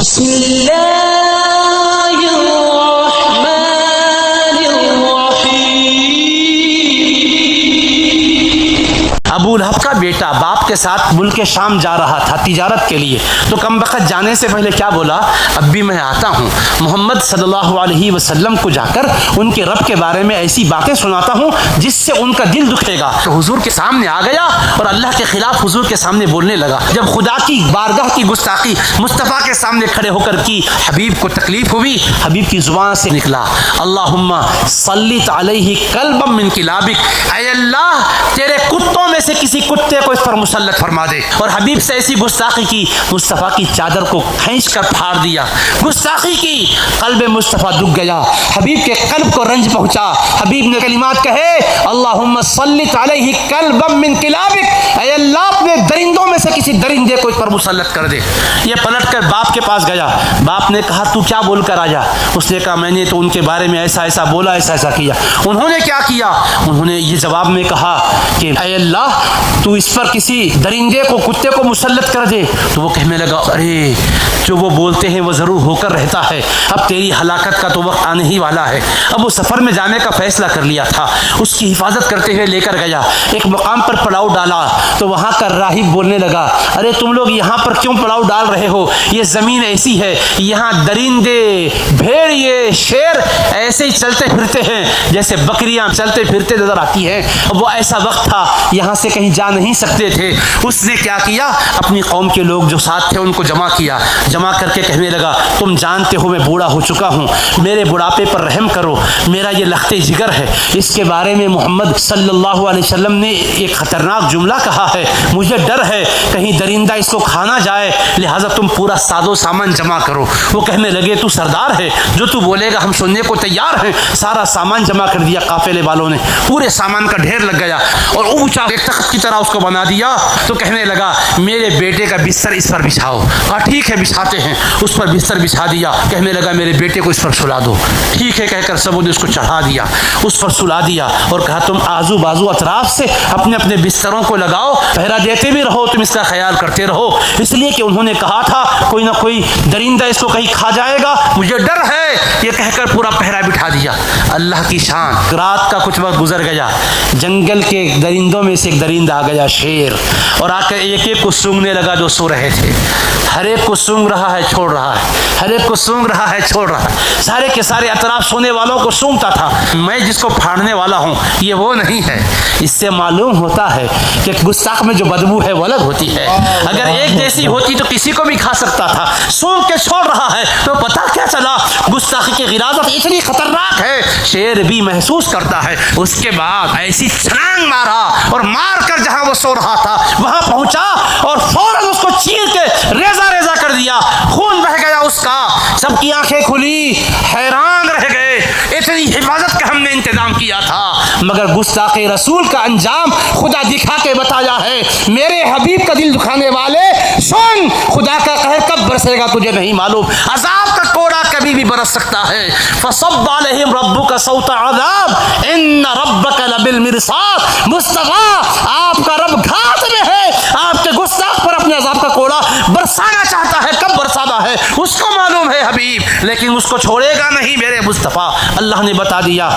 بسم اللہ الرحمن الرحیم۔ ابو لہب کا بیٹا باپ کے ساتھ ملک شام جا رہا تھا تجارت کے لیے، تو کم وقت جانے سے پہلے کیا بولا؟ اب بھی میں آتا ہوں، محمد صلی اللہ علیہ وسلم کو جا کر ان کے رب کے بارے میں ایسی باتیں سناتا ہوں جس سے ان کا دل دکھے گا۔ تو حضور کے سامنے آ گیا اور اللہ کے خلاف حضور کے سامنے بولنے لگا۔ جب خدا کی بارگاہ کی گستاخی مصطفیٰ کے سامنے کھڑے ہو کر کی، حبیب کو تکلیف ہوئی۔ حبیب کی زبان سے نکلا، اللہم صلیت علیہ کلبا من کلابک، اے اللہ تیرے کتوں میں سے کسی کتے کو اس پر مسلط فرما دے۔ اور حبیب سے ایسی گستاخی کی، مصطفیٰ کی چادر کو کھینچ کر پھاڑ دیا، گستاخی کی۔ قلب مصطفیٰ دکھ گیا، حبیب کے قلب کو رنج پہنچا۔ حبیب نے کلمات کہے، اللہم صلیت علیہ کلبا من کلابک، اے اللہ اپنے درندوں میں سے کسی درندے کو اس پر مسلط کر دے۔ یہ پلٹ کر باپ کے پاس گیا، باپ نے کہا تو کیا بول کر آیا؟ اس نے کہا میں نے تو ان کے بارے میں ایسا ایسا بولا، ایسا ایسا کیا۔ انہوں نے کیا کیا؟ انہوں نے یہ جواب میں کہا کہ اے اللہ تو اس پر کسی درندے کو، کتے کو مسلط کر دے۔ تو وہ کہنے لگا، ارے جو وہ بولتے ہیں وہ ضرور ہو کر رہتا ہے، اب تیری ہلاکت کا تو وقت آنے ہی والا ہے۔ اب وہ سفر میں جانے کا فیصلہ کر لیا تھا، اس کی حفاظت کرتے ہوئے لے کر گیا، ایک مقام پر پڑاؤ ڈالا تو وہاں کا راہب بولنے لگا، ارے تم لوگ یہاں پر کیوں پڑاؤ ڈال رہے ہو؟ یہ زمین ایسی ہے، یہاں درندے، بھیڑیے، شیر ایسے ہی چلتے پھرتے ہیں جیسے بکریاں چلتے پھرتے نظر آتی ہیں۔ وہ ایسا وقت تھا یہاں سے کہیں جا نہیں سکتے تھے۔ اس نے کیا کیا؟ اپنی قوم کے لوگ جو ساتھ تھے ان کو جمع کیا، جمع کر کے کہنے لگا، تم جانتے ہو میں بوڑھا ہو چکا ہوں، میرے بڑھاپے پر رحم کرو، میرا یہ لخت جگر ہے۔ اس کے بارے میں محمد صلی اللہ علیہ وسلم نے ایک خطرناک جملہ کہا ہے، مجھے ڈر ہے کہیں درندہ اس کو کھانا جائے، لہٰذا تم پورا ساز و سامان جمع کرو۔ وہ کہنے لگے تو سردار ہے، جو تو بولے گا ہم سننے کو تیار ہیں۔ سارا سامان جمع کر دیا قافلے والوں نے، پورے سامان کا ڈھیر لگ گیا اور اونچا ایک تخت کی طرح اس کو بنا دیا۔ تو کہنے لگا میرے بیٹے کا بستر اس پر بچھاؤ۔ کہا ٹھیک ہے بچھاتے ہیں، اس پر بستر بچھا دیا۔ کہنے لگا میرے بیٹے کو اس پر سلا دو۔ ٹھیک ہے کہہ کر سب نے اس کو چڑھا دیا، اس پر سلا دیا اور کہا تم آزو بازو اطراف سے اپنے اپنے بستروں کو لگاؤ، پہرا دیتے بھی رہو، تم اس کا خیال کرتے رہو، اس لیے کہ انہوں نے کہا تھا کوئی نہ کوئی درندہ اس کو کہیں کھا جائے گا، مجھے ڈر ہے۔ یہ کہہ کر پورا پہرا بٹھا دیا۔ اللہ کی شان، رات کا کچھ وقت گزر گیا، جنگل کے درندوں میں سے ایک درندہ آ گیا، شیر، اور آ کر ایک ایک کو سونگنے لگا جو سو رہے تھے۔ ہر ایک کو سونگ رہا ہے چھوڑ رہا ہے، ہر ایک کو سونگ رہا ہے چھوڑ رہا ہے، سارے کے سارے اطراف سونے والوں کو سونگتا تھا۔ میں جس کو پھاڑنے والا ہوں یہ وہ نہیں ہے۔ اس سے معلوم ہوتا ہے کہ گستاخ میں جو بدبو ہے وہ الگ ہوتی ہے، اگر ایک جیسی ہوتی تو کسی کو بھی کھا سکتا تھا۔ سونگ کے چھوڑ رہا ہے تو پتہ کیا چلا گستاخی کی غلاظت اتنی خطرناک ہے، شیر بھی محسوس کرتا ہے۔ اس کے بعد ایسی چھلانگ مارا اور مار کر جہاں وہ سو رہا تھا وہاں پہنچا اور فوراً اس کو چیر کے ریزہ ریزہ کر دیا، خون بہہ گیا اس کا۔ سب کی آنکھیں کھلی، حیران رہ گئے، اتنی حفاظت کا ہم نے انتظام کیا تھا، مگر گستاخ رسول کا انجام خدا دکھا کے بتایا ہے۔ میرے حبیب کا دل دکھانے والے سن، خدا کا قہر کب برسے گا تجھے نہیں معلوم، عذاب کا کوڑا کبھی بھی برس سکتا ہے۔ فصب علیہم ربک صوت عذاب ان ربک لبالمرصاد۔ مصطفیٰ آپ کا رب گھات میں ہے، آپ کے گستاخ پر اپنے عذاب کا کوڑا برسانا چاہتا ہے، کب برسانا ہے اس کو معلوم ہے حبیب، لیکن اس کو چھوڑے گا نہیں میرے مصطفیٰ، اللہ نے بتا دیا۔